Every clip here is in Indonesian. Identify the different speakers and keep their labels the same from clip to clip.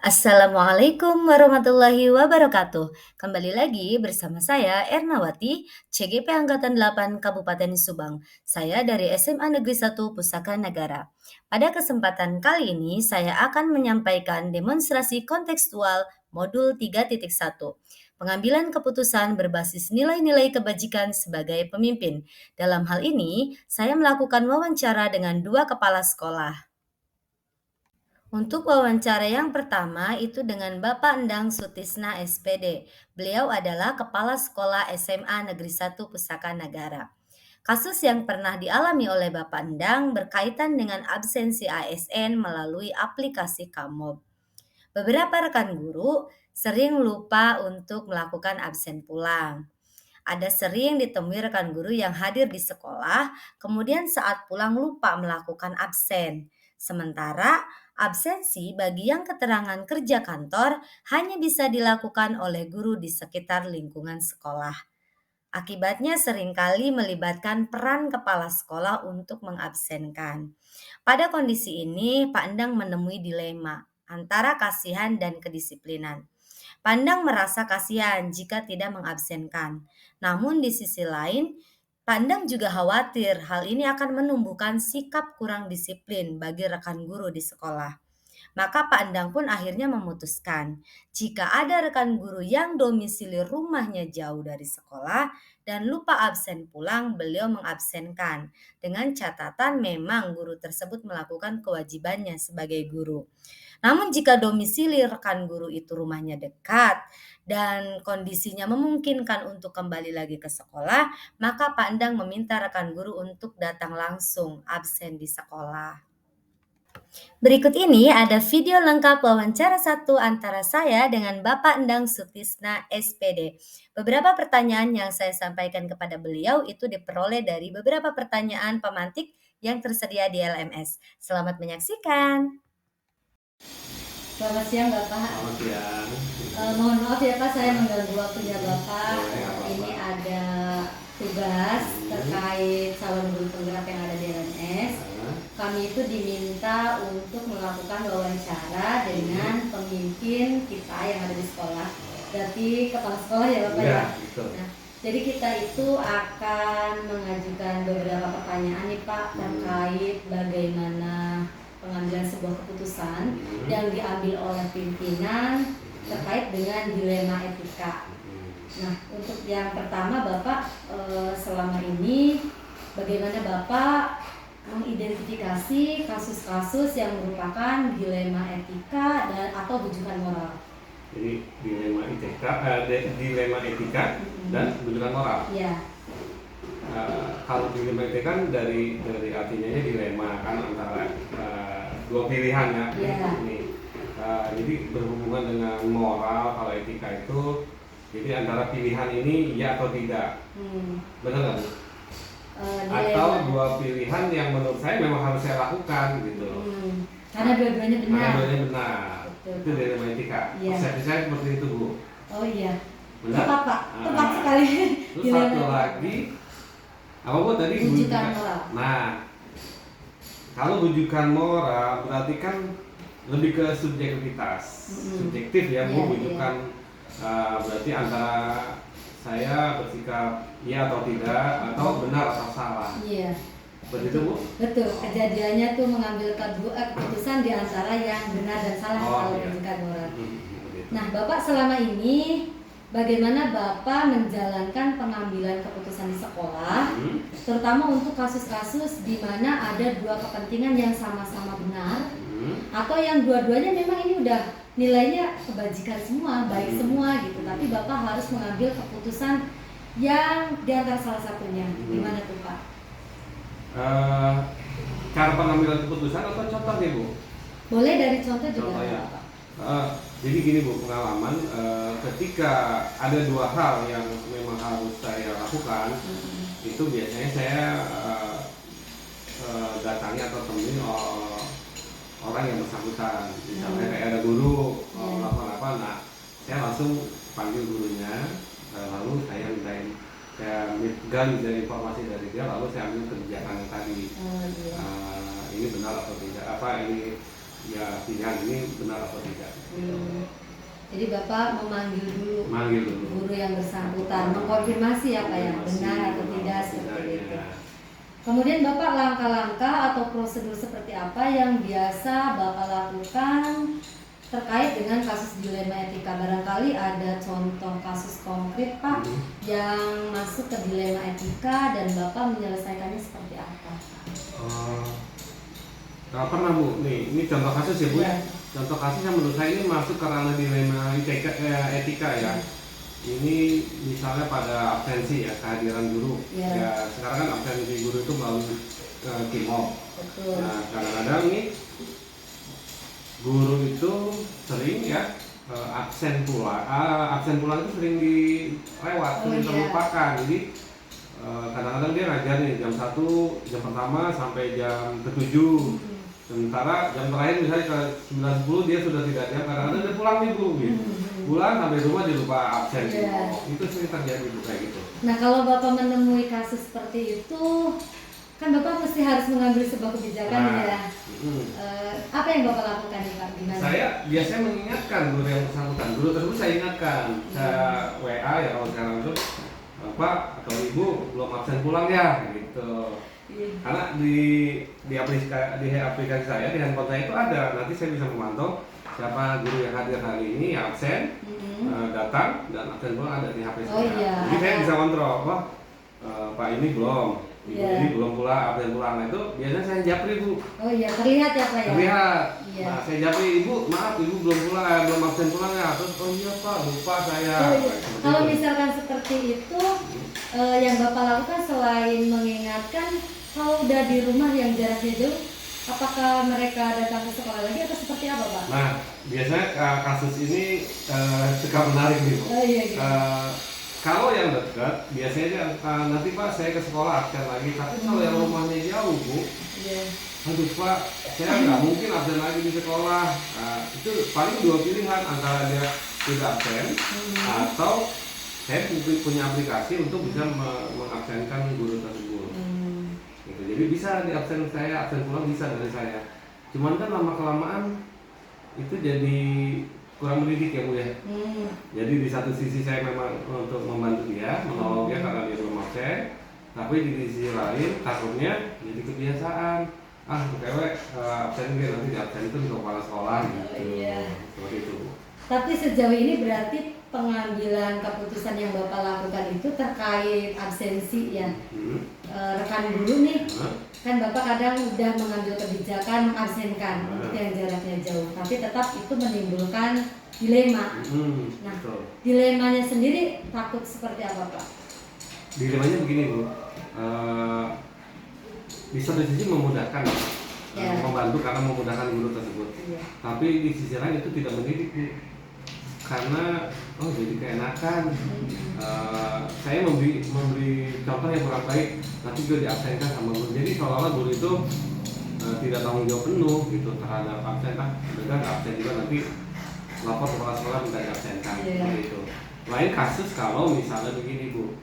Speaker 1: Assalamualaikum warahmatullahi wabarakatuh. Kembali lagi bersama saya Ernawati, CGP Angkatan 8 Kabupaten Subang. Saya dari SMA Negeri 1 Pusaka Negara. Pada kesempatan kali ini saya akan menyampaikan demonstrasi kontekstual modul 3.1. Pengambilan keputusan berbasis nilai-nilai kebajikan sebagai pemimpin. Dalam hal ini, saya melakukan wawancara dengan dua kepala sekolah. Untuk wawancara yang pertama itu dengan Bapak Endang Sutisna SPD. Beliau adalah Kepala Sekolah SMA Negeri 1 Pusaka Negara. Kasus yang pernah dialami oleh Bapak Endang berkaitan dengan absensi ASN melalui aplikasi Kamob. Beberapa rekan guru sering lupa untuk melakukan absen pulang. Ada sering ditemui rekan guru yang hadir di sekolah, kemudian saat pulang lupa melakukan absen. Sementara absensi bagi yang keterangan kerja kantor hanya bisa dilakukan oleh guru di sekitar lingkungan sekolah. Akibatnya seringkali melibatkan peran kepala sekolah untuk mengabsenkan. Pada kondisi ini, Pak Endang menemui dilema antara kasihan dan kedisiplinan. Pandang merasa kasihan jika tidak mengabsenkan. Namun di sisi lain, Pandang juga khawatir hal ini akan menumbuhkan sikap kurang disiplin bagi rekan guru di sekolah. Maka Pak Endang pun akhirnya memutuskan, jika ada rekan guru yang domisili rumahnya jauh dari sekolah dan lupa absen pulang, beliau mengabsenkan. Dengan catatan memang guru tersebut melakukan kewajibannya sebagai guru. Namun jika domisili rekan guru itu rumahnya dekat dan kondisinya memungkinkan untuk kembali lagi ke sekolah, maka Pak Endang meminta rekan guru untuk datang langsung absen di sekolah. Berikut ini ada video lengkap wawancara satu antara saya dengan Bapak Endang Sutisna SPD. Beberapa pertanyaan yang saya sampaikan kepada beliau itu diperoleh dari beberapa pertanyaan pemantik yang tersedia di LMS. Selamat menyaksikan. Selamat siang Bapak.
Speaker 2: Selamat siang.
Speaker 1: Mohon maaf ya Pak, saya mengganggu waktunya Bapak.
Speaker 2: Boleh,
Speaker 1: Ini ada tugas terkait calon guru penggerak yang ada di LMS. Kami itu diminta untuk melakukan wawancara dengan pemimpin kita yang ada di sekolah. Berarti kepala sekolah ya Bapak ya?
Speaker 2: Betul.
Speaker 1: Nah, jadi kita itu akan mengajukan beberapa pertanyaan nih Pak terkait bagaimana pengambilan sebuah keputusan yang diambil oleh pimpinan terkait dengan dilema etika. Nah, untuk yang pertama Bapak, selama ini bagaimana Bapak mengidentifikasi kasus-kasus yang merupakan dilema etika dan atau rujukan moral?
Speaker 2: Jadi dilema etika dan rujukan moral.
Speaker 1: Iya.
Speaker 2: Kalau dilema etika kan dari artinya dilema kan antara dua pilihan ya.
Speaker 1: Yeah.
Speaker 2: Jadi berhubungan dengan moral. Kalau etika itu jadi antara pilihan ini ya atau tidak. Benar nggak Bu? Atau dua pilihan yang menurut saya memang harus saya lakukan gitu.
Speaker 1: Karena dua-duanya benar.
Speaker 2: Karena dua-duanya benar.
Speaker 1: Betul.
Speaker 2: Itu dilema etika.
Speaker 1: Yeah.
Speaker 2: Persepsi saya seperti itu Bu.
Speaker 1: Oh iya.
Speaker 2: Benar?
Speaker 1: Tepat Pak. Tepat sekali.
Speaker 2: Terus satu lagi apa Bu tadi?
Speaker 1: Rujukan moral.
Speaker 2: Nah, kalau rujukan moral berarti kan lebih ke subjektivitas. Subjektif ya Bu, rujukan berarti antara saya bersikap iya atau tidak atau benar atau salah.
Speaker 1: Iya.
Speaker 2: Seperti itu Bu?
Speaker 1: Betul. Kejadiannya tuh mengambil keputusan di antara yang benar dan salah kalau rujukan moral. Nah, Bapak selama ini bagaimana Bapak menjalankan pengambilan keputusan di sekolah, terutama untuk kasus-kasus di mana ada dua kepentingan yang sama-sama benar, atau yang dua-duanya memang ini udah nilainya kebajikan semua, baik semua gitu, tapi Bapak harus mengambil keputusan yang di antara salah satunya. Gimana tuh Pak?
Speaker 2: Cara pengambilan keputusan atau contoh nih Bu?
Speaker 1: Boleh dari contoh juga.
Speaker 2: Contoh ya. Jadi gini Bu, pengalaman ketika ada dua hal yang memang harus saya lakukan, itu biasanya saya datangi atau temui orang yang bersangkutan. Misalnya kayak ada guru melakukan apa, nah saya langsung panggil gurunya, lalu saya gali dari informasi dari dia, lalu saya ambil kebijakan yang tadi. Ini benar atau tidak, apa ini ya pilihan ini benar atau tidak.
Speaker 1: Jadi Bapak memanggil dulu
Speaker 2: Manggil dulu.
Speaker 1: guru yang bersangkutan, mengkonfirmasi apa yang benar atau tidak seperti itu. Kemudian Bapak langkah-langkah atau prosedur seperti apa yang biasa Bapak lakukan terkait dengan kasus dilema etika? Barangkali ada contoh kasus konkret Pak yang masuk ke dilema etika dan Bapak menyelesaikannya seperti apa?
Speaker 2: Nggak pernah Bu, nih ini contoh kasus ya Bu.
Speaker 1: Iya.
Speaker 2: Contoh kasus yang menurut saya ini masuk ke ranah dilema etika ya. Ini misalnya pada absensi ya, kehadiran guru.
Speaker 1: Iya.
Speaker 2: Ya sekarang kan absensi guru itu melalui KIMOP.
Speaker 1: Betul.
Speaker 2: Nah kadang-kadang nih guru itu sering ya absen pulang itu sering dilewat, sering
Speaker 1: iya.
Speaker 2: terlupakan. Jadi kadang-kadang dia ngajar nih jam 1, jam pertama sampai jam ke-7. Sementara jam terakhir misalnya ke 9.10 dia sudah tidak ada, kadang-kadang dia pulang nih Bu gitu. Pulang sampai rumah dia lupa absen.
Speaker 1: Iya.
Speaker 2: Itu sering terjadi Bu kayak gitu.
Speaker 1: Nah kalau Bapak menemui kasus seperti itu, kan Bapak mesti harus mengambil sebuah kebijakan ya. Apa yang Bapak lakukan nih Pak? Gimana?
Speaker 2: Saya biasanya mengingatkan guru yang bersangkutan. Guru tersebut saya ingatkan. Saya WA ya kalau sekarang itu, Pak atau Ibu belum absen pulang ya gitu. Karena di aplikasi saya, di handphone saya itu ada. Nanti saya bisa memantau siapa guru yang hadir hari ini yang absen, datang dan absen pulang ada di HP saya.
Speaker 1: iya.
Speaker 2: Jadi saya bisa kontrol. Wah, Pak ini belum. Ibu
Speaker 1: Iya.
Speaker 2: ini belum pulang, absen pulang. Nah itu biasanya saya japri Bu.
Speaker 1: Oh iya, terlihat ya Pak ya?
Speaker 2: Terlihat.
Speaker 1: Iya.
Speaker 2: Nah saya japri, Ibu maaf Ibu belum pulang, belum absen pulang ya. Terus oh iya Pak, lupa saya.
Speaker 1: Oh, iya.
Speaker 2: Seperti
Speaker 1: Kalau
Speaker 2: itu.
Speaker 1: misalkan seperti itu, yang Bapak lakukan selain mengingatkan, kalau udah di rumah yang jaraknya jauh, apakah mereka datang ke sekolah lagi atau seperti apa Pak?
Speaker 2: Nah biasanya kasus ini suka menarik nih Bu.
Speaker 1: Oh iya gitu.
Speaker 2: Kalau yang dekat, biasanya nanti Pak saya ke sekolah absen lagi. Tapi kalau yang rumahnya jauh Bu,
Speaker 1: Iya.
Speaker 2: aduh Pak, saya nggak mungkin absen lagi di sekolah. Nah, itu paling dua pilihan antara dia tidak absen atau saya punya aplikasi untuk bisa mengabsenkan guru tersebut. Gitu. Jadi bisa di absen saya, absen pulang bisa dari saya. Cuman kan lama kelamaan itu jadi kurang mendidik ya Bu ya. Jadi di satu sisi saya memang untuk membantu dia, menolong dia karena dia belum absen, tapi di sisi lain takutnya jadi kebiasaan. Cewek absen dia nanti di absen itu untuk kepala sekolah gitu.
Speaker 1: Iya.
Speaker 2: Seperti itu Bu.
Speaker 1: Tapi sejauh ini berarti pengambilan keputusan yang Bapak lakukan itu terkait absensi ya. Rekan guru nih, kan Bapak kadang udah mengambil kebijakan mengabsenkan untuk yang jaraknya jauh, tapi tetap itu menimbulkan dilema. Nah,
Speaker 2: Betul.
Speaker 1: dilemanya sendiri takut seperti apa Pak?
Speaker 2: Dilemanya begini Bu, di satu sisi memudahkan, membantu karena memudahkan guru tersebut. Tapi di sisi lain itu tidak mendidik Bu, karena jadi keenakan. Saya memberi contoh yang kurang baik, nanti juga diabsenkan sama guru. Jadi seolah-olah guru itu tidak tanggung jawab penuh gitu terhadap absen. Dengan absen juga nanti lapor kepala sekolah minta diabsenkan. Seperti itu. Lain kasus kalau misalnya begini Bu,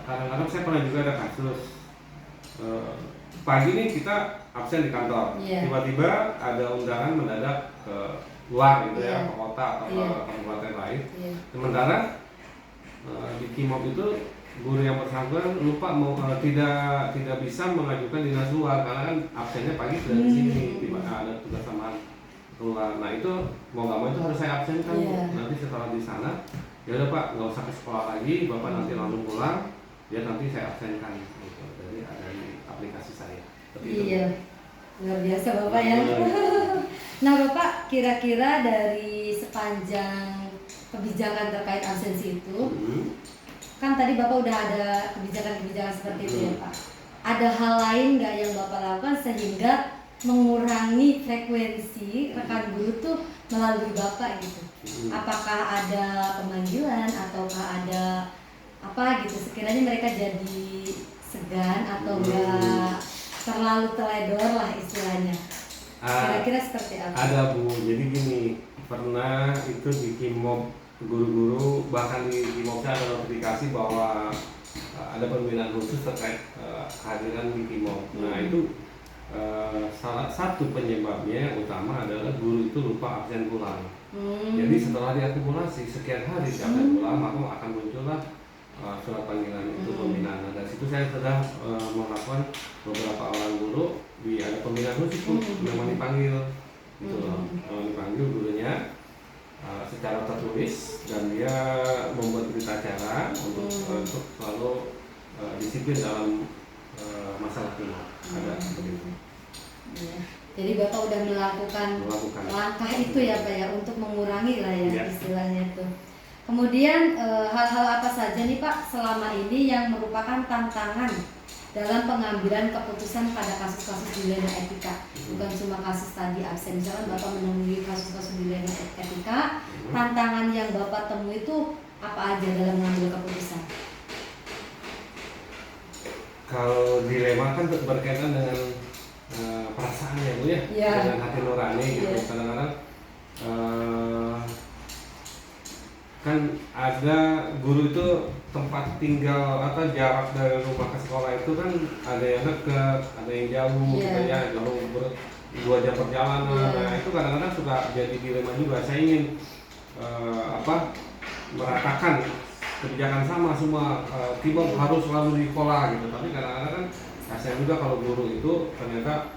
Speaker 2: kadang-kadang saya pernah juga ada kasus pagi nih kita absen di kantor, tiba-tiba ada undangan mendadak ke luar gitu ya, ke kota atau ke kabupaten lain. Sementara di KIMOP itu guru yang bersangkutan lupa tidak bisa mengajukan dinas luar karena kan absennya pagi sudah di sini, tiba ada tugas tambahan keluar. Nah itu mau nggak mau itu harus saya absenkan. Nanti setelah di sana, ya udah Pak nggak usah ke sekolah lagi, Bapak nanti langsung pulang, ya nanti saya absenkan. Gitu. Jadi ada di aplikasi saya.
Speaker 1: Iya, luar biasa Bapak ya. Nah Bapak, kira-kira dari sepanjang kebijakan terkait absensi itu, kan tadi Bapak udah ada kebijakan-kebijakan seperti itu ya Pak. Ada hal lain nggak yang Bapak lakukan sehingga mengurangi frekuensi rekan guru tuh melalui Bapak gitu? Apakah ada pemanggilan ataukah ada apa gitu sekiranya mereka jadi segan atau enggak terlalu teledor lah istilahnya? Kira-kira seperti apa?
Speaker 2: Ada Bu, jadi gini, pernah itu di KIMOP guru-guru bahkan di KIMOP ada notifikasi bahwa ada pembinaan khusus terkait kehadiran di KIMOP. Nah itu salah satu penyebabnya yang utama adalah guru itu lupa absen pulang. Jadi setelah diakumulasi sekian hari sekian bulan, maka akan muncullah surat panggilan itu pembinaan. Nah, dari situ saya sudah melakukan beberapa orang guru ada pembinaan khusus memang dipanggil gitu loh, dipanggil gurunya secara tertulis, dan dia membuat berita acara untuk selalu disiplin dalam masalah klimat. Ada begitu.
Speaker 1: Ya. Jadi Bapak udah melakukan langkah itu ya Pak ya, untuk mengurangi lah ya istilahnya itu. Kemudian hal-hal apa saja nih Pak selama ini yang merupakan tantangan dalam pengambilan keputusan pada kasus-kasus dilema etika? Bukan cuma kasus tadi absen, misalkan Bapak menemui kasus-kasus dilema etika, tantangan yang Bapak temui itu apa aja dalam mengambil keputusan?
Speaker 2: Kalau dilema kan berkaitan dengan perasaan ya Bu ya, dengan hati nurani gitu. Kadang-kadang kan ada guru itu tempat tinggal atau jarak dari rumah ke sekolah itu kan ada yang dekat, ada yang jauh, gitu ya, jauh 2 jam perjalanan. Nah itu kadang-kadang suka jadi dilema juga. Saya ingin meratakan kebijakan sama semua, tidak harus selalu di sekolah gitu. Tapi kadang-kadang kan kasihan juga kalau guru itu ternyata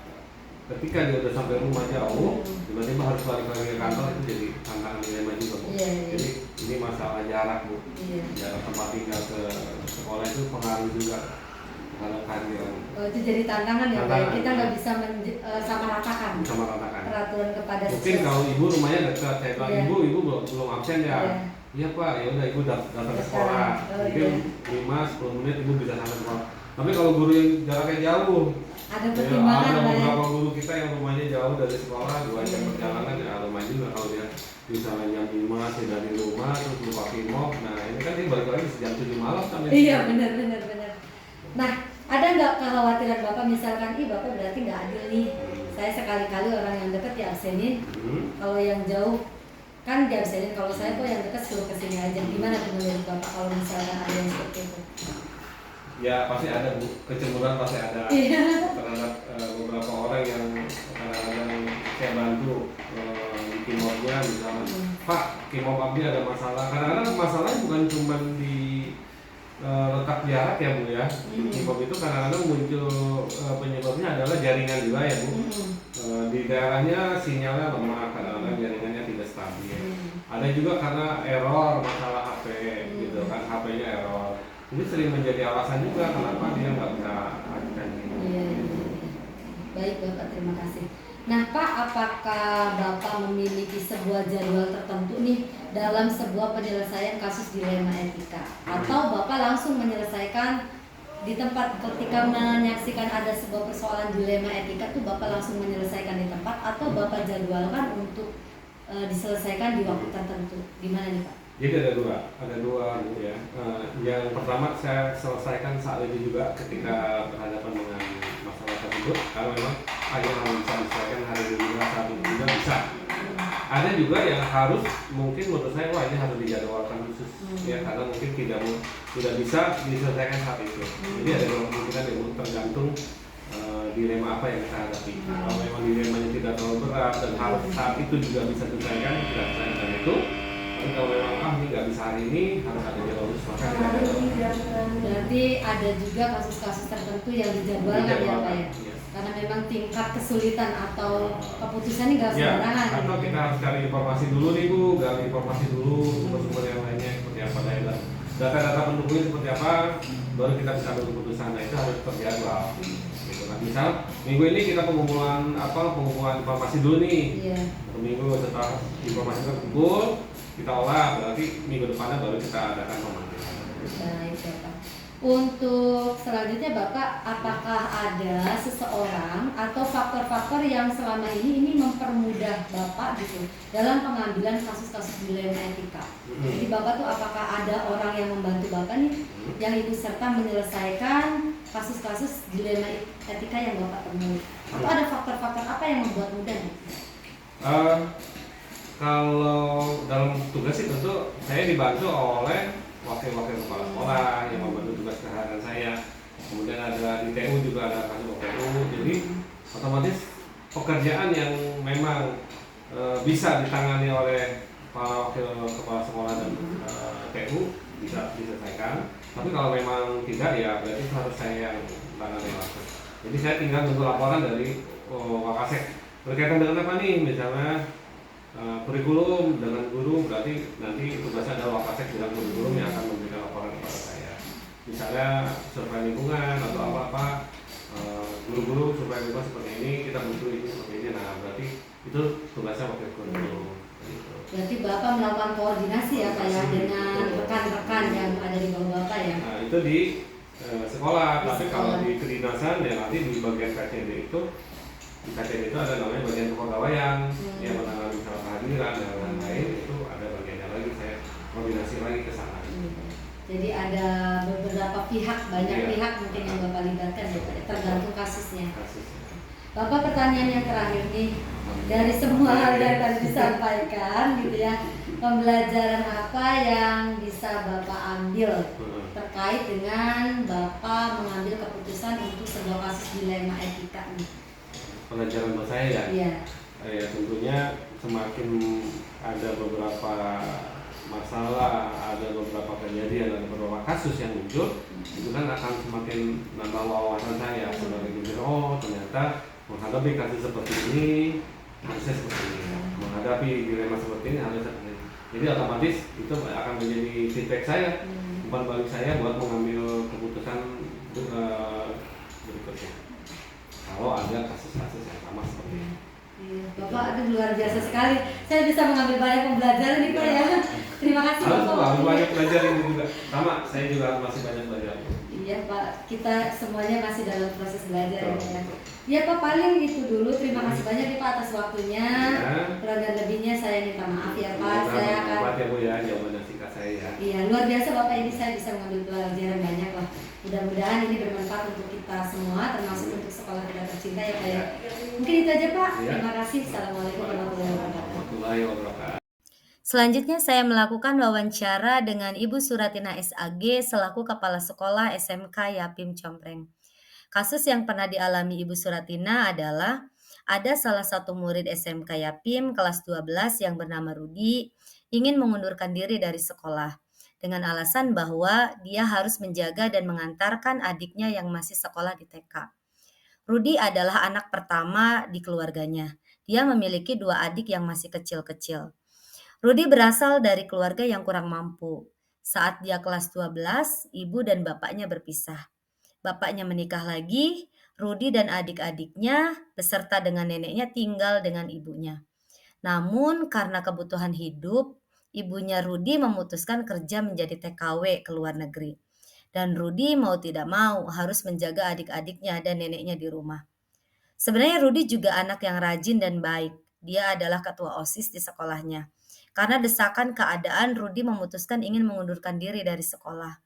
Speaker 2: ketika dia udah sampai rumah jauh, tiba-tiba harus balik lagi ke kantor, itu jadi tantangan dilema juga Bu. Jadi ini masalah jarak Bu, jarak tempat tinggal ke sekolah itu pengaruh juga terhadap kehadiran.
Speaker 1: Itu jadi tantangan ya Pak, kita nggak bisa samaratakan peraturan kepada
Speaker 2: mungkin siswa. Kalau ibu rumahnya dekat, saya bilang ibu belum absen ya. Iya Pak, ya udah ibu datang ke sekolah, mungkin 5-10 menit ibu bisa sampai sekolah. Tapi kalau guru yang jaraknya jauh,
Speaker 1: ada pertimbangan
Speaker 2: ada beberapa guru kita yang rumahnya jauh dari sekolah 2 jam perjalanan, ya lumayan juga kalau dia misalnya jam 5 sudah dari rumah terus lupa kimok. Nah ini kan dia balik lagi jam 7 malam sampai.
Speaker 1: Iya benar. Nah ada nggak kekhawatiran Bapak misalkan, Bapak berarti nggak adil nih, saya sekali-kali orang yang dekat diabsenin, kalau yang jauh kan diabsenin, kalau saya kok yang dekat suruh kesini aja. Gimana menurut Bapak kalau misalkan ada yang seperti itu?
Speaker 2: Ya pasti ada Bu, kecemburuan pasti ada terhadap beberapa orang yang kadang-kadang saya bantu di kimobnya misalnya, Pak kimob abdi ada masalah. Kadang-kadang masalahnya bukan cuma di letak jarak ya Bu ya. Di kimob itu kadang-kadang muncul penyebabnya adalah jaringan juga ya Bu. Di daerahnya sinyalnya lemah, kadang-kadang jaringannya tidak stabil. Ada juga karena error masalah HP gitu kan, HP-nya error. Ini sering menjadi alasan juga kenapa dia nggak bisa ajukan ini.
Speaker 1: Iya. Baik Bapak, terima kasih. Nah Pak, apakah Bapak memiliki sebuah jadwal tertentu nih dalam sebuah penyelesaian kasus dilema etika? Atau Bapak langsung menyelesaikan di tempat ketika menyaksikan ada sebuah persoalan dilema etika tuh Bapak langsung menyelesaikan di tempat, atau Bapak jadwalkan untuk diselesaikan di waktu tertentu? Gimana nih Pak?
Speaker 2: Jadi ada dua Bu ya. Yang pertama saya selesaikan saat itu juga ketika berhadapan dengan masalah tersebut. Kalau memang ada yang bisa diselesaikan hari ini juga, saat itu juga bisa. Ada juga yang harus, mungkin menurut saya ini harus dijadwalkan khusus ya, karena mungkin tidak bisa diselesaikan saat itu. Jadi ada kemungkinan yang tergantung dilema apa yang kita hadapi. Kalau memang dilemanya tidak terlalu berat dan harus saat itu juga bisa diselesaikan, kita selesaikan itu. Tapi kalau memang ini nggak bisa hari ini, harus ada jadwal khusus, maka kita jadwalkan.
Speaker 1: Berarti ada juga kasus-kasus tertentu yang dijadwalkan ya Pak ya? Karena memang tingkat kesulitan atau keputusannya nggak sembarangan.
Speaker 2: Atau kita harus cari informasi dulu nih Bu, gali informasi dulu sumber-sumber yang lainnya seperti apa, data-data pendukungnya seperti apa, baru kita bisa ambil keputusan. Nah itu harus terjadwal. Gitu. Nah, misal minggu ini kita pengumpulan informasi dulu nih. Minggu setelah informasi terkumpul, kita olah, berarti minggu depannya baru kita adakan pemanggilan.
Speaker 1: Baik Bapak. Untuk selanjutnya Bapak, apakah ada seseorang atau faktor-faktor yang selama ini mempermudah Bapak gitu dalam pengambilan kasus-kasus dilema etika? Jadi Bapak tuh apakah ada orang yang membantu Bapak nih yang ikut serta menyelesaikan kasus-kasus dilema etika yang Bapak temui? Atau ada faktor-faktor apa yang membuat mudah nih?
Speaker 2: Kalau dalam tugas itu tentu saya dibantu oleh wakil-wakil kepala sekolah yang membantu tugas keharian saya. Kemudian ada di TU juga ada kasus TU. Jadi otomatis pekerjaan yang memang bisa ditangani oleh Pak Wakil Kepala Sekolah dan TU bisa diselesaikan. Tapi kalau memang tidak ya berarti harus saya yang tangani langsung. Jadi saya tinggal tunggu laporan dari Wakasek berkaitan dengan apa nih, misalnya kurikulum dengan guru, berarti nanti tugasnya adalah Wakasek dengan kurikulum yang akan memberikan laporan kepada saya. Misalnya survei lingkungan atau apa-apa, guru-guru survei lingkungan seperti ini, kita butuh ini seperti ini. Nah berarti itu tugasnya wakil guru. Gitu.
Speaker 1: Berarti Bapak melakukan koordinasi ya Pak ya dengan rekan-rekan yang ada di bawah Bapak ya?
Speaker 2: Nah itu di sekolah,
Speaker 1: Di
Speaker 2: tapi
Speaker 1: sekolah.
Speaker 2: kalau di kedinasan ya nanti di bagian KCD itu, di KCD itu ada namanya bagian kepegawaian yang menangani misalnya kehadiran dan lain-lain, itu ada bagiannya lagi, saya koordinasi lagi ke sana.
Speaker 1: Jadi ada beberapa pihak, banyak
Speaker 2: Iya.
Speaker 1: pihak mungkin yang Bapak libatkan ya Pak, tergantung kasusnya.
Speaker 2: Kasusnya.
Speaker 1: Bapak, pertanyaan yang terakhir nih, dari semua hal yang tadi disampaikan gitu ya, pembelajaran apa yang bisa Bapak ambil terkait dengan Bapak mengambil keputusan untuk sebuah kasus dilema etika nih?
Speaker 2: Pelajaran buat saya ya.
Speaker 1: Iya.
Speaker 2: Ya tentunya semakin ada beberapa masalah, ada beberapa kejadian, ada beberapa kasus yang muncul, itu kan akan semakin nambah wawasan saya sebagai junior. Oh ternyata menghadapi kasus seperti ini harusnya seperti ini, menghadapi dilema seperti ini harusnya seperti ini. Jadi otomatis itu akan menjadi feedback saya, umpan balik saya buat mengambil keputusan berikutnya. Kalau ada kasus-kasus yang sama seperti ini.
Speaker 1: Bapak aduh luar biasa sekali. Saya bisa mengambil banyak pembelajaran nih Pak ya. Terima kasih Bapak.
Speaker 2: Harus banyak belajar ini juga. Sama, saya juga masih banyak belajar.
Speaker 1: Iya Pak, kita semuanya masih dalam proses belajar ya. Ya Pak, paling itu dulu. Terima kasih banyak nih Pak atas waktunya. Kurang dan lebihnya saya minta maaf ya Pak. Saya akan.
Speaker 2: Maaf ya Bu ya, jawaban singkat saya ya.
Speaker 1: Iya, luar biasa Bapak, ini saya bisa mengambil pelajaran banyak lah. Mudah-mudahan ini bermanfaat untuk kita semua, termasuk untuk sekolah kita tercinta ya Pak ya. Mungkin itu aja Pak. Terima kasih. Assalamualaikum warahmatullahi wabarakatuh. Selanjutnya saya melakukan wawancara dengan Ibu Suratina SAG selaku Kepala Sekolah SMK Yapim Compreng. Kasus yang pernah dialami Ibu Suratina adalah ada salah satu murid SMK Yapim kelas 12 yang bernama Rudi ingin mengundurkan diri dari sekolah dengan alasan bahwa dia harus menjaga dan mengantarkan adiknya yang masih sekolah di TK. Rudi adalah anak pertama di keluarganya. Dia memiliki 2 adik yang masih kecil-kecil. Rudi berasal dari keluarga yang kurang mampu. Saat dia kelas 12, ibu dan bapaknya berpisah. Bapaknya menikah lagi, Rudi dan adik-adiknya beserta dengan neneknya tinggal dengan ibunya. Namun karena kebutuhan hidup, ibunya Rudi memutuskan kerja menjadi TKW ke luar negeri. Dan Rudi mau tidak mau harus menjaga adik-adiknya dan neneknya di rumah. Sebenarnya Rudi juga anak yang rajin dan baik. Dia adalah ketua OSIS di sekolahnya. Karena desakan keadaan, Rudi memutuskan ingin mengundurkan diri dari sekolah.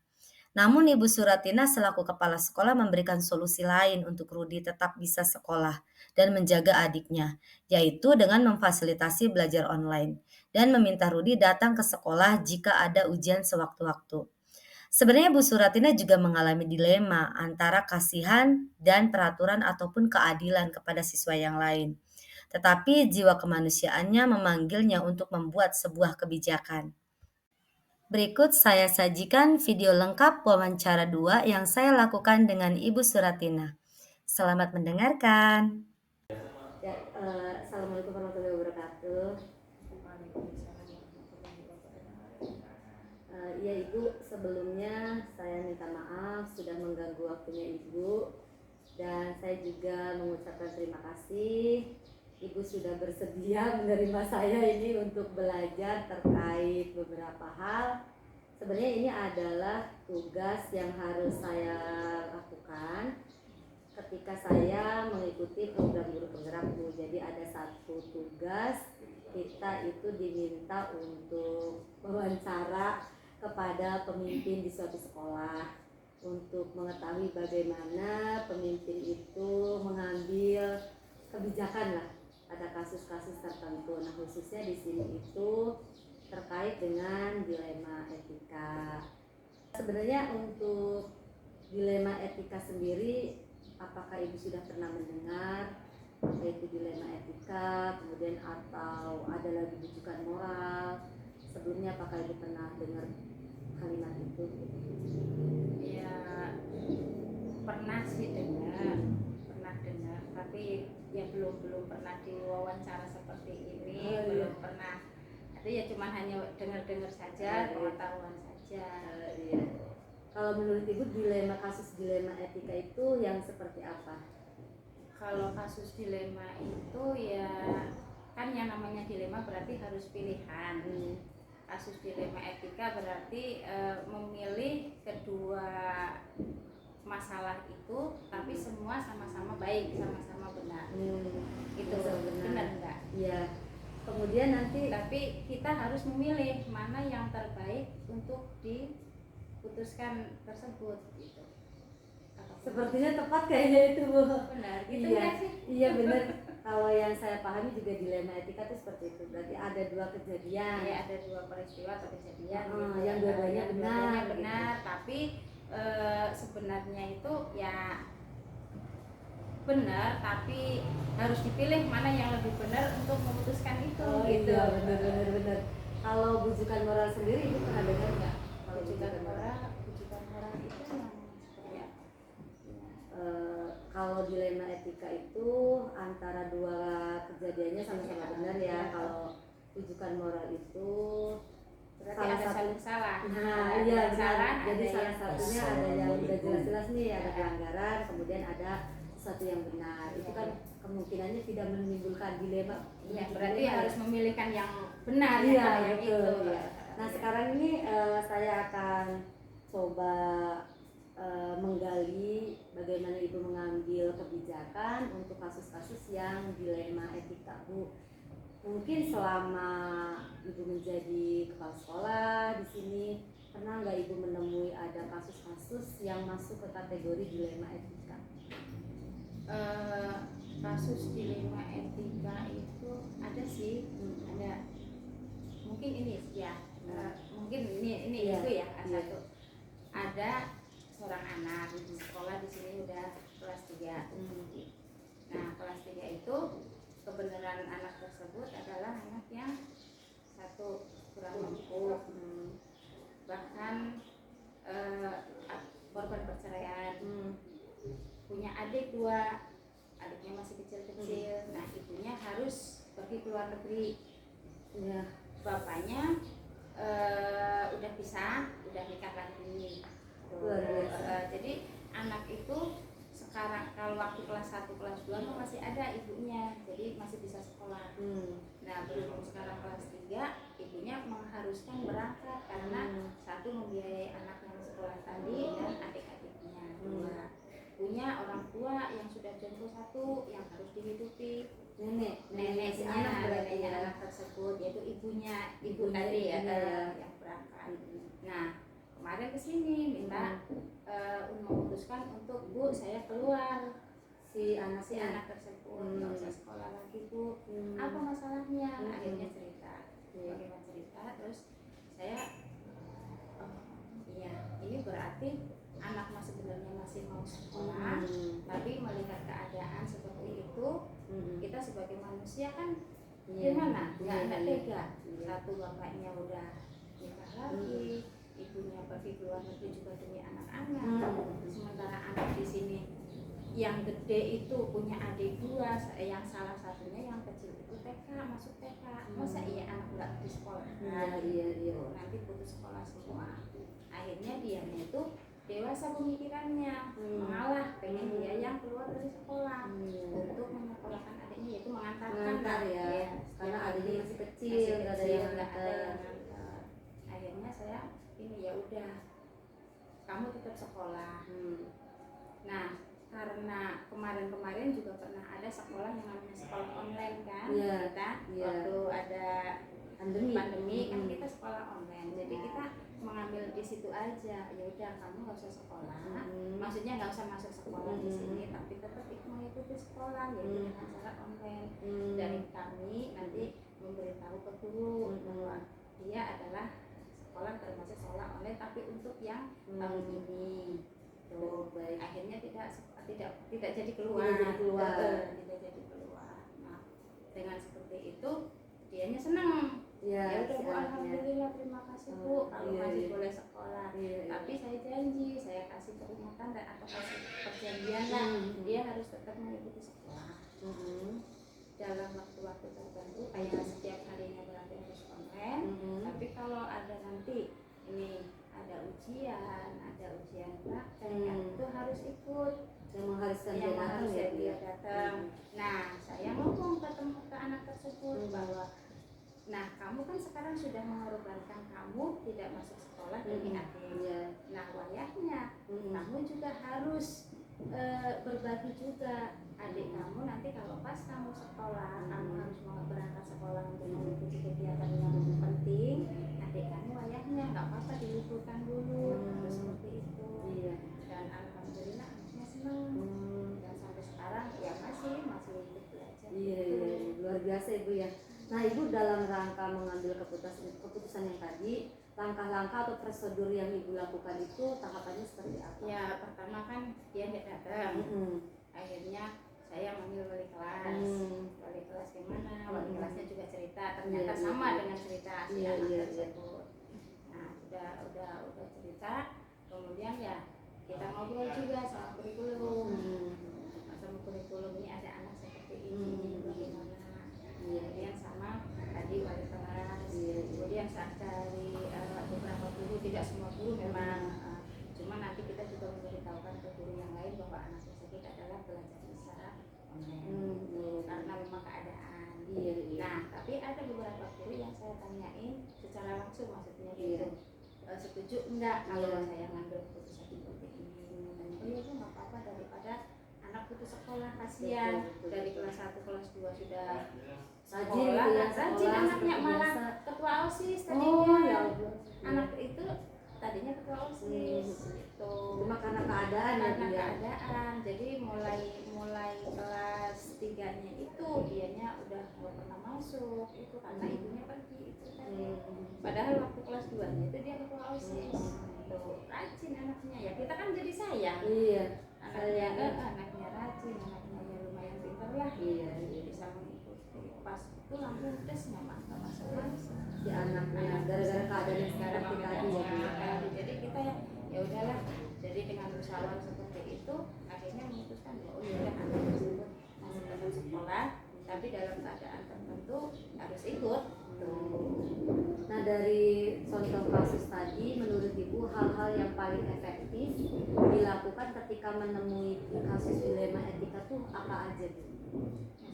Speaker 1: Namun Ibu Suratina selaku kepala sekolah memberikan solusi lain untuk Rudi tetap bisa sekolah dan menjaga adiknya, yaitu dengan memfasilitasi belajar online dan meminta Rudi datang ke sekolah jika ada ujian sewaktu-waktu. Sebenarnya Bu Suratina juga mengalami dilema antara kasihan dan peraturan ataupun keadilan kepada siswa yang lain. Tetapi jiwa kemanusiaannya memanggilnya untuk membuat sebuah kebijakan. Berikut saya sajikan video lengkap wawancara 2 yang saya lakukan dengan Ibu Suratina. Selamat mendengarkan. Ya, Assalamualaikum warahmatullahi wabarakatuh. Ya Ibu, sebelumnya saya minta maaf sudah mengganggu waktunya Ibu, dan saya juga mengucapkan terima kasih Ibu sudah bersedia menerima saya ini untuk belajar terkait beberapa hal. Sebenarnya ini adalah tugas yang harus saya lakukan ketika saya mengikuti program guru penggerak Bu. Jadi ada satu tugas, kita itu diminta untuk wawancara kepada pemimpin di suatu sekolah untuk mengetahui bagaimana pemimpin itu mengambil kebijakan lah pada kasus-kasus tertentu. Nah, khususnya di sini itu terkait dengan dilema etika. Sebenarnya untuk dilema etika sendiri, apakah Ibu sudah pernah mendengar yaitu dilema etika, kemudian atau ada lagi bujukan moral. Sebelumnya apakah Ibu pernah dengar kalimat itu?
Speaker 3: Ya pernah sih pernah dengar, tapi ya belum pernah diwawancara seperti ini. Belum pernah. Itu ya cuma hanya dengar saja, pengetahuan saja.
Speaker 1: Iya. Kalau menurut Ibu kasus dilema etika itu yang seperti apa?
Speaker 3: Kalau kasus dilema itu ya kan yang namanya dilema berarti harus pilihan. Kasus dilema etika berarti memilih kedua masalah itu, tapi semua sama-sama baik, sama-sama benar. Itu benar enggak?
Speaker 1: Iya. Kemudian nanti
Speaker 3: tapi kita harus memilih mana yang terbaik untuk diputuskan tersebut gitu.
Speaker 1: Sepertinya tepat kayaknya itu, Bu.
Speaker 3: Benar gitu.
Speaker 1: Iya,
Speaker 3: sih?
Speaker 1: iya benar. Kalau yang saya pahami juga dilema etika itu seperti itu. Berarti ada dua kejadian.
Speaker 3: Iya, ada dua peristiwa atau kejadian.
Speaker 1: Yang dua-duanya benar.
Speaker 3: Benar, gitu. Tapi sebenarnya itu ya benar, tapi harus dipilih mana yang lebih benar untuk memutuskan itu. Gitu.
Speaker 1: Iya, benar. Kalau bujukan moral sendiri Ibu pernah dengar nggak?
Speaker 3: Bujukan moral itu yang seperti apa?
Speaker 1: Kalau dilema etika itu antara dua kejadiannya sama-sama benar ya. Kalau bujukan moral itu
Speaker 3: berarti ada saling salah.
Speaker 1: Nah, iya benar. Jadi salah
Speaker 3: yang
Speaker 1: satunya ada yang udah jelas-jelas nih, ada pelanggaran, kemudian ada sesuatu yang benar. Itu kan kemungkinannya tidak menimbulkan dilema.
Speaker 3: Iya, berarti harus memilihkan yang benar.
Speaker 1: Iya,
Speaker 3: yang
Speaker 1: betul.
Speaker 3: itu.
Speaker 1: Ya. Nah, sekarang ini saya akan coba menggali bagaimana Ibu mengambil kebijakan untuk kasus-kasus yang dilema etika, Bu. Mungkin selama Ibu menjadi kepala sekolah di sini, pernah nggak Ibu menemui ada kasus-kasus yang masuk ke kategori dilema etika?
Speaker 3: Kasus dilema etika itu ada sih, ada. Mungkin ini ya, mungkin ini
Speaker 1: ya,
Speaker 3: itu ya satu. Ada seorang anak di sekolah di sini udah kelas 3. Nah, kelas 3 itu kebenaran anak tersebut adalah anak yang satu kurang mampu, bahkan korban perceraian, punya adik 2, adiknya masih kecil-kecil. Nah, ibunya harus pergi ke luar negeri.
Speaker 1: Ya.
Speaker 3: Bapaknya udah pisah, udah nikah lagi. Jadi anak itu sekarang kalau waktu kelas 1, kelas 2 masih ada ibunya, jadi masih bisa sekolah. Nah, berhubung sekarang kelas 3, ibunya mengharuskan berangkat karena satu membiayai anak yang sekolah tadi dan adik-adiknya. 2, punya orang tua yang sudah jompo 1 yang harus dihidupi. Neneknya anak tersebut, yaitu ibu tadi ya, yang berangkat. Nah, kemarin kesini minta memutuskan untuk, Bu, saya keluar, si anak tersebut nggak usah sekolah lagi, Bu. Apa masalahnya? Akhirnya cerita, bagaimana cerita, terus saya iya, ini berarti anak sebenarnya masih mau sekolah, tapi melihat keadaan seperti itu, kita sebagai manusia kan gimana? Nggak tega. Satu, bapaknya udah nikah lagi, ibunya pergi ke luar negeri juga demi anak-anak. Sementara anak di sini yang gede itu punya adik 2, yang salah satunya yang kecil itu TK, masuk TK. Masa iya anak nggak di sekolah?
Speaker 1: Iya.
Speaker 3: Nanti putus sekolah semua. Akhirnya dianya itu dewasa pemikirannya, mengalah, pengen dia yang keluar dari sekolah untuk menyekolahkan adiknya, yaitu mengantar
Speaker 1: ya. Karena adiknya masih kecil, nggak ada yang ngantar.
Speaker 3: Akhirnya saya ini ya udah, kamu tetap sekolah. Nah, karena kemarin juga pernah ada sekolah yang namanya sekolah online kan, kita waktu ada pandemi kan kita sekolah online, jadi kita mengambil di situ aja. Ya udah, kamu nggak usah sekolah, maksudnya nggak usah masuk sekolah di sini, tapi tetap mengikuti sekolah yaitu dengan cara online. Dari kami nanti memberitahu ke guru bahwa dia adalah sekolah termasuk sekolah online, tapi untuk yang tahun ini. Tuh, baik. Akhirnya tidak jadi keluar. Tidak jadi keluar. seperti itu, dianya seneng.
Speaker 4: Iya,
Speaker 3: Ya udah
Speaker 4: si
Speaker 3: Bu,
Speaker 4: anaknya.
Speaker 3: alhamdulillah, terima kasih Bu kalau
Speaker 4: Iya,
Speaker 3: masih
Speaker 4: iya.
Speaker 3: boleh sekolah.
Speaker 4: Iya, iya.
Speaker 3: Tapi saya janji, saya kasih peringatan dan atau kasih perjanjian lah, dia harus tetap mengikuti sekolah dalam waktu-waktu tertentu, kayak setiap harinya berarti harus online. Tapi kalau ada nanti ini ada ujian praktek, itu harus ikut.
Speaker 4: Yang mengharuskan dia
Speaker 3: Yang
Speaker 4: datang
Speaker 3: harus
Speaker 4: ya Bu
Speaker 3: dia
Speaker 4: ya.
Speaker 3: datang. Nah, saya ngomong ke anak tersebut bahwa, nah kamu kan sekarang sudah mengorbankan kamu tidak masuk sekolah demi adik.
Speaker 4: Iya.
Speaker 3: Nah wayahnya kamu juga harus berbagi juga. Adik kamu nanti kalau pas kamu sekolah, kamu harus mau berangkat sekolah untuk mengikuti kegiatan yang penting. Adik kamu wayahnya nggak apa-apa diliburkan dulu, harus seperti itu.
Speaker 4: Iya.
Speaker 3: Dan alhamdulillah anaknya senang. Dan sampai sekarang ya masih ikut belajar.
Speaker 4: Iya, iya, luar biasa Ibu ya. Nah Ibu dalam rangka mengambil keputusan yang tadi, langkah-langkah atau prosedur yang Ibu lakukan itu tahapannya seperti apa?
Speaker 3: Ya pertama kan dia nggak datang. Akhirnya saya manggil wali kelas. Wali kelas gimana? Wali kelasnya juga cerita. Ternyata
Speaker 4: Iya,
Speaker 3: sama
Speaker 4: iya.
Speaker 3: dengan cerita si
Speaker 4: Iya,
Speaker 3: anak
Speaker 4: iya,
Speaker 3: tersebut. Nah udah cerita. Kemudian ya kita ngobrol juga soal kurikulum. Sama kurikulum ini ada anak seperti ini, bagaimana? Kemudian sama tadi wali kelas. Kemudian saat dari beberapa guru, tidak semua guru memang, cuma nanti kita juga memberitahukan ke guru yang lain bahwa anak tersebut adalah belajar secara online karena memang keadaan.
Speaker 4: Iya.
Speaker 3: Nah tapi ada beberapa guru yang saya tanyain secara langsung, maksudnya gitu, setuju enggak kalau saya ngambil keputusan seperti ini? Oh iya Bu, nggak apa-apa, daripada anak putus sekolah, kasihan. Dari kelas 1 kelas 2 sudah sekolah, rajin anaknya, malah ketua OSIS tadinya.
Speaker 4: Oh ya Allah.
Speaker 3: Anak itu tadinya ketua OSIS gitu.
Speaker 4: Cuma karena keadaan ya
Speaker 3: Karena
Speaker 4: Bu ya.
Speaker 3: keadaan, jadi mulai kelas 3-nya itu dianya udah nggak pernah masuk itu karena ibunya pergi itu tadi. Padahal waktu kelas 2-nya itu dia ketua OSIS. Tuh, rajin anaknya ya, kita kan jadi sayang.
Speaker 4: Iya.
Speaker 3: Anaknya rajin, anaknya ya lumayan pintar lah.
Speaker 4: Iya.
Speaker 3: Bisa mengikuti. Pas itu langsung tesnya nggak masuk.
Speaker 4: Si anaknya gara-gara keadaan yang sekarang kita tadi ya Bu ya.
Speaker 3: Jadi kita ya udahlah. Jadi dengan musyawarah seperti itu akhirnya memutuskan bahwa oh ya anak tersebut masih tetap sekolah, tapi dalam keadaan tertentu harus ikut.
Speaker 4: Nah dari contoh kasus tadi, menurut Ibu hal-hal yang paling efektif dilakukan ketika menemui kasus dilema etika tuh apa aja Bu?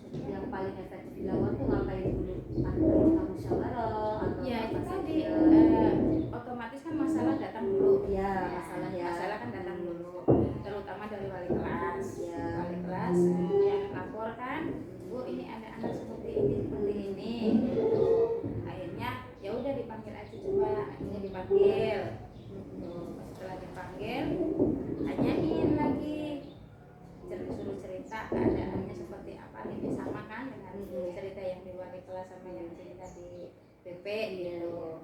Speaker 4: Yang paling efektif dilakukan tuh ngapain dulu? Antara musyawarah atau
Speaker 3: Ya itu
Speaker 4: apa
Speaker 3: tadi
Speaker 4: saja?
Speaker 3: otomatis kan masalah datang dulu.
Speaker 4: Ya, masalah ya.
Speaker 3: Masalah kan datang dulu, terutama dari wali kelas.
Speaker 4: Ya.
Speaker 3: Wali kelas kemudian laporkan, Bu ini ada anak seperti ini. Gitu. Akhirnya ya udah dipanggil aja coba, akhirnya dipanggil. Setelah dipanggil, tanyain lagi, suruh cerita keadaannya seperti apa, ini sama kan dengan cerita yang di wali kelas sama yang cerita di BP gitu.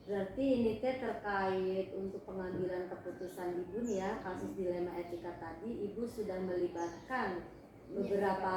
Speaker 4: Berarti ini teh terkait untuk pengambilan keputusan Ibu nih ya, kasus dilema etika tadi Ibu sudah melibatkan beberapa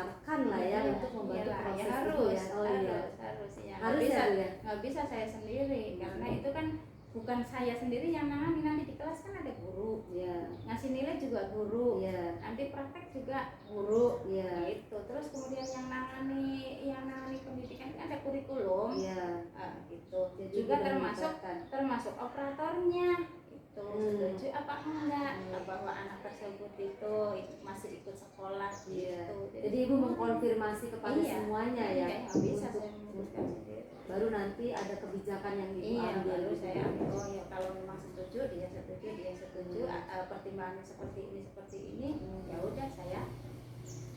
Speaker 4: rekan lah ya untuk membantu proses itu ya. Oh iya.
Speaker 3: Harus ya.
Speaker 4: Harus ya Bu ya.
Speaker 3: Nggak bisa saya sendiri karena itu kan bukan saya sendiri yang nangani, nanti di kelas kan ada guru.
Speaker 4: Iya.
Speaker 3: Ngasih nilai juga guru.
Speaker 4: Iya.
Speaker 3: Nanti praktek juga guru.
Speaker 4: Iya.
Speaker 3: Gitu. Terus kemudian yang nangani pendidikan kan ada kurikulum.
Speaker 4: Iya.
Speaker 3: Gitu.
Speaker 4: Jadi
Speaker 3: Juga
Speaker 4: sudah
Speaker 3: termasuk operatornya. Itu setuju apa enggak bahwa anak tersebut itu masih ikut sekolah
Speaker 4: Iya.
Speaker 3: gitu.
Speaker 4: Jadi Ibu mengkonfirmasi kepada semuanya ya.
Speaker 3: Nggak bisa
Speaker 4: untuk
Speaker 3: saya memutuskan sendiri.
Speaker 4: baru nanti ada kebijakan yang Ibu
Speaker 3: Iya,
Speaker 4: ambil.
Speaker 3: baru saya ambil. Oh ya kalau memang setuju, dia setuju, pertimbangan seperti ini, ya udah saya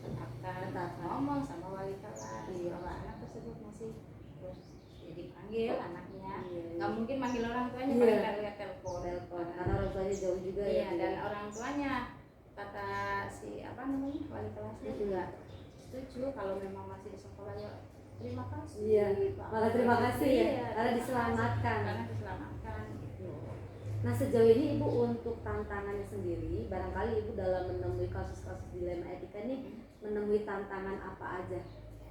Speaker 3: tetapkan, ngomong sama wali kelas bahwa anak tersebut masih terus dipanggil anaknya. Nggak mungkin manggil orang tuanya, paling lihat telepon.
Speaker 4: Karena orang tuanya jauh juga
Speaker 3: Iya,
Speaker 4: ya.
Speaker 3: dan orang tuanya kata si wali kelasnya juga setuju kalau memang masih di sekolah ya terima kasih.
Speaker 4: Iya,
Speaker 3: Pak.
Speaker 4: malah terima kasih ya,
Speaker 3: Iya,
Speaker 4: karena diselamatkan.
Speaker 3: Karena diselamatkan gitu.
Speaker 4: Nah sejauh ini Ibu untuk tantangannya sendiri, barangkali Ibu dalam menemui kasus-kasus dilema etika ini menemui tantangan apa aja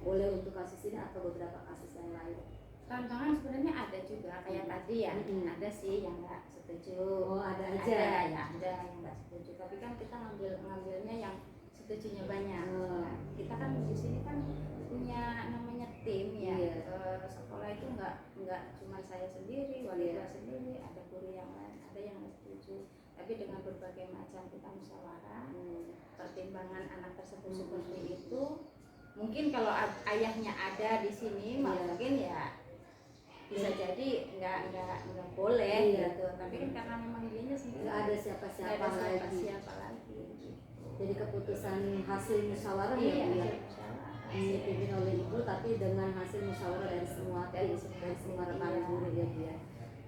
Speaker 4: boleh untuk kasus ini atau beberapa kasus yang lain?
Speaker 3: Tantangan sebenarnya ada juga kayak tadi ya, ada sih yang nggak setuju.
Speaker 4: Oh, ada aja.
Speaker 3: Ada yang nggak setuju. Tapi kan kita ngambilnya yang setujunya banyak.
Speaker 4: Oh.
Speaker 3: Nah, kita kan di sini kan punya namanya tim ya.
Speaker 4: Iya.
Speaker 3: Sekolah itu nggak cuma saya sendiri, wali kelas sendiri, ada guru yang lain, ada yang nggak setuju. Tapi dengan berbagai macam kita musyawarah, pertimbangan anak tersebut seperti itu. Mungkin kalau ayahnya ada di sini, mungkin ya bisa jadi nggak boleh gitu. Tapi kan karena memang dianya sendiri
Speaker 4: Nggak ada siapa-siapa lagi.
Speaker 3: gitu.
Speaker 4: Jadi keputusan hasil musyawarah
Speaker 3: Iya,
Speaker 4: ya Bu ya,
Speaker 3: musyawarah.
Speaker 4: dipimpin oleh ibu tapi dengan hasil musyawarah dari semua rekan guru ya Bu ya.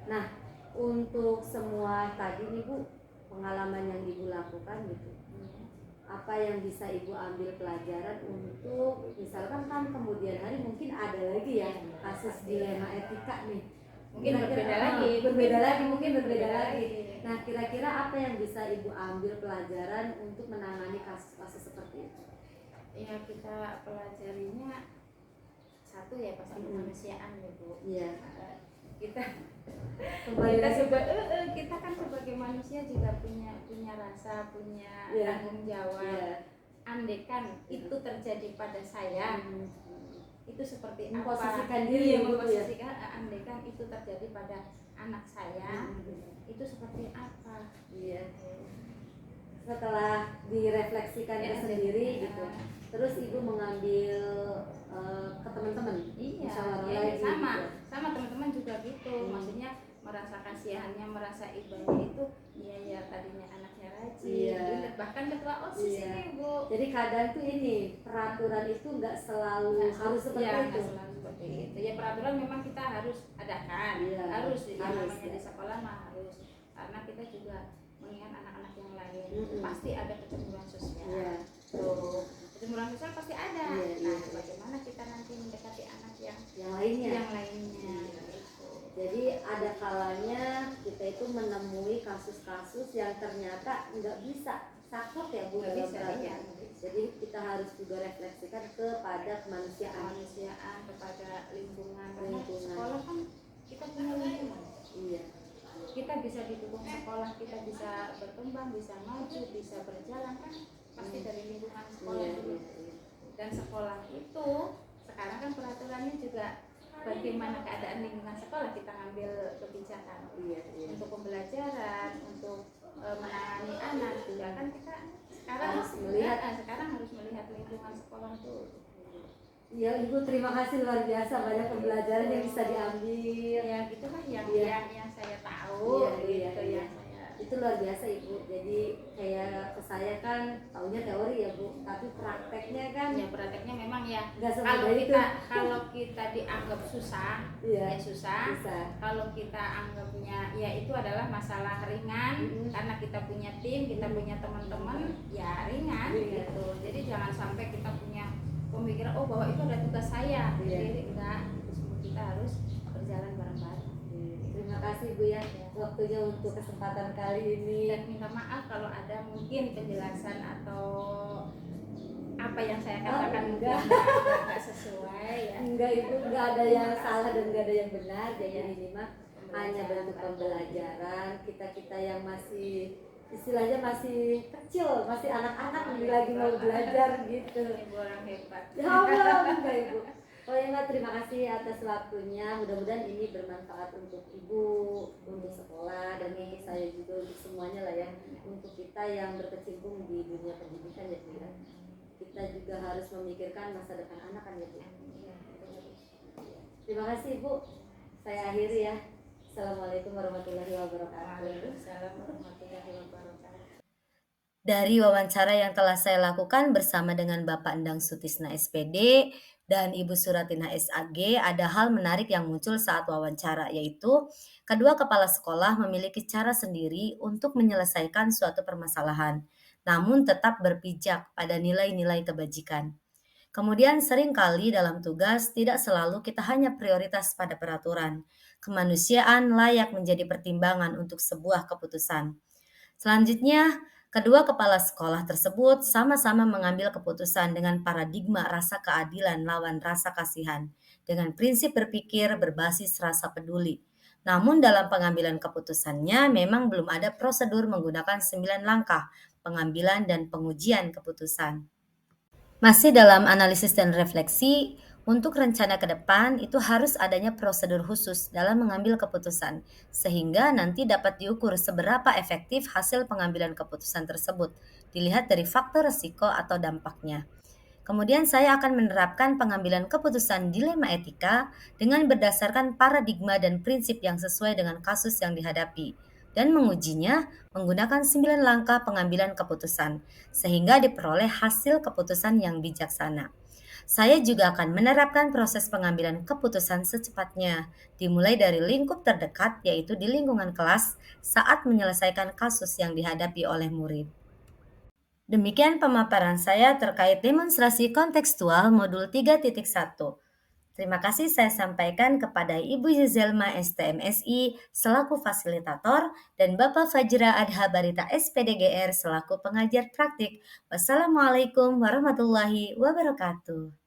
Speaker 4: Nah, untuk semua tadi nih Bu, pengalaman yang ibu lakukan gitu, apa yang bisa ibu ambil pelajaran untuk misalkan kan kemudian hari mungkin ada lagi ya kasus dilema etika nih,
Speaker 3: Mungkin
Speaker 4: Kira-kira,
Speaker 3: berbeda lagi,
Speaker 4: mungkin berbeda lagi. Nah, kira-kira apa yang bisa ibu ambil pelajaran untuk menangani kasus-kasus seperti itu?
Speaker 3: Ya kita pelajarinya satu ya pasti kemanusiaan ya Bu.
Speaker 4: Iya.
Speaker 3: Kita
Speaker 4: Kembali lagi
Speaker 3: kita kan sebagai manusia juga punya rasa, punya
Speaker 4: Iya.
Speaker 3: tanggung jawab.
Speaker 4: Iya.
Speaker 3: Andekan itu terjadi pada saya, itu seperti apa?
Speaker 4: Memposisikan diri ya, Bu, ya.
Speaker 3: memposisikan andekan itu terjadi pada anak saya, itu seperti apa?
Speaker 4: Iya. Setelah direfleksikan ke sendiri gitu, terus ibu mengambil ke teman-teman,
Speaker 3: Iya,
Speaker 4: musyawarah
Speaker 3: ya,
Speaker 4: lagi
Speaker 3: sama
Speaker 4: gitu.
Speaker 3: sama teman-teman juga gitu. Maksudnya merasa kasihannya, merasa ibanya itu, ya tadinya anaknya rajin,
Speaker 4: Iya.
Speaker 3: bahkan ketua OSIS
Speaker 4: Iya.
Speaker 3: ini Bu.
Speaker 4: Jadi kadang tuh ini peraturan itu nggak selalu harus seperti
Speaker 3: ya,
Speaker 4: itu.
Speaker 3: nggak selalu seperti itu. Ya peraturan memang kita harus adakan,
Speaker 4: Iya,
Speaker 3: harus ya,
Speaker 4: harus,
Speaker 3: namanya
Speaker 4: ya.
Speaker 3: di sekolah mah harus, karena kita juga mengingat anak-anak yang lain. Pasti ada kecemburuan sosial.
Speaker 4: Iya.
Speaker 3: Tuh, kecemburuan sosial pasti ada.
Speaker 4: Iya,
Speaker 3: Nah,
Speaker 4: iya.
Speaker 3: bagaimana kita nanti mendekati anak yang
Speaker 4: Yang lainnya.
Speaker 3: lainnya?
Speaker 4: Iya.
Speaker 3: Gitu.
Speaker 4: Jadi ada kalanya kita itu menemui kasus-kasus yang ternyata nggak bisa saklek ya Bu
Speaker 3: Nggak
Speaker 4: dalam
Speaker 3: bisa,
Speaker 4: peraturan.
Speaker 3: iya, nggak bisa.
Speaker 4: Jadi kita harus juga refleksikan kepada kemanusiaan.
Speaker 3: Kemanusiaan kepada lingkungan. Karena
Speaker 4: Lingkungan.
Speaker 3: sekolah kan kita punya lingkungan.
Speaker 4: Iya.
Speaker 3: Kita bisa didukung sekolah, kita bisa berkembang, bisa maju, bisa berjalan kan pasti dari lingkungan sekolah
Speaker 4: Iya,
Speaker 3: dulu.
Speaker 4: iya, iya.
Speaker 3: Dan sekolah itu sekarang kan peraturannya juga bagaimana keadaan lingkungan sekolah kita ngambil kebijakan.
Speaker 4: Iya, iya.
Speaker 3: Untuk pembelajaran, untuk menangani anak juga kan kita sekarang
Speaker 4: Harus melihat.
Speaker 3: sekarang harus melihat lingkungan sekolah itu.
Speaker 4: Iya Ibu, terima kasih luar biasa, banyak pembelajaran yang bisa diambil.
Speaker 3: Ya gitulah yang
Speaker 4: Iya.
Speaker 3: yang saya tahu
Speaker 4: Iya, iya,
Speaker 3: gitu
Speaker 4: iya.
Speaker 3: yang saya.
Speaker 4: Itu luar biasa Ibu. Jadi kayak ke saya kan taunya teori ya Bu, tapi prakteknya kan
Speaker 3: Ya prakteknya memang ya
Speaker 4: nggak
Speaker 3: kalau
Speaker 4: semudah itu.
Speaker 3: kita dianggap susah
Speaker 4: Iya.
Speaker 3: ya susah.
Speaker 4: Bisa.
Speaker 3: Kalau kita anggapnya ya itu adalah masalah ringan karena kita punya tim, kita punya teman-teman ya ringan
Speaker 4: Iya.
Speaker 3: gitu. Jadi jangan sampai kita punya pemikiran bahwa itu ada tugas saya.
Speaker 4: Iya.
Speaker 3: Jadi enggak, itu semua kita harus berjalan bareng-bareng.
Speaker 4: Terima kasih Bu ya waktunya untuk kesempatan kali ini.
Speaker 3: Dan minta maaf kalau ada mungkin penjelasan atau apa yang saya katakan mungkin
Speaker 4: enggak.
Speaker 3: nggak sesuai ya.
Speaker 4: Enggak Ibu, enggak ada yang salah dan enggak ada yang benar. Jadi ini mah hanya bentuk pembelajaran kita yang masih istilahnya masih kecil, masih anak-anak lagi mau belajar gitu.
Speaker 3: Ibu orang hebat.
Speaker 4: Ya Allah, enggak Ibu. Oh ya Mbak, terima kasih atas waktunya. Mudah-mudahan ini bermanfaat untuk Ibu, untuk sekolah, dan untuk saya juga, untuk semuanya lah ya. Untuk kita yang berkecimpung di dunia pendidikan ya Bu ya. Kita juga harus memikirkan masa depan anak kan ya Bu. Terima kasih Bu. Saya akhiri ya. Assalamualaikum warahmatullahi wabarakatuh.
Speaker 3: Waalaikumsalam warahmatullahi wabarakatuh.
Speaker 1: Dari wawancara yang telah saya lakukan bersama dengan Bapak Endang Sutisna SPD dan Ibu Suratina SAG, ada hal menarik yang muncul saat wawancara, yaitu kedua kepala sekolah memiliki cara sendiri untuk menyelesaikan suatu permasalahan, namun tetap berpijak pada nilai-nilai kebajikan. Kemudian seringkali dalam tugas tidak selalu kita hanya prioritas pada peraturan. Kemanusiaan layak menjadi pertimbangan untuk sebuah keputusan. Selanjutnya, Kedua kepala sekolah tersebut sama-sama mengambil keputusan dengan paradigma rasa keadilan lawan rasa kasihan, dengan prinsip berpikir berbasis rasa peduli. Namun dalam pengambilan keputusannya memang belum ada prosedur menggunakan 9 langkah pengambilan dan pengujian keputusan. Masih dalam analisis dan refleksi, untuk rencana ke depan itu harus adanya prosedur khusus dalam mengambil keputusan, sehingga nanti dapat diukur seberapa efektif hasil pengambilan keputusan tersebut, dilihat dari faktor risiko atau dampaknya. Kemudian saya akan menerapkan pengambilan keputusan dilema etika dengan berdasarkan paradigma dan prinsip yang sesuai dengan kasus yang dihadapi dan mengujinya menggunakan 9 langkah pengambilan keputusan sehingga diperoleh hasil keputusan yang bijaksana. Saya juga akan menerapkan proses pengambilan keputusan secepatnya, dimulai dari lingkup terdekat yaitu di lingkungan kelas saat menyelesaikan kasus yang dihadapi oleh murid. Demikian pemaparan saya terkait demonstrasi kontekstual modul 3.1. Terima kasih saya sampaikan kepada Ibu Yuzelma STMSI selaku fasilitator dan Bapak Fajra Adha Barita SPDGR selaku pengajar praktik. Wassalamualaikum warahmatullahi wabarakatuh.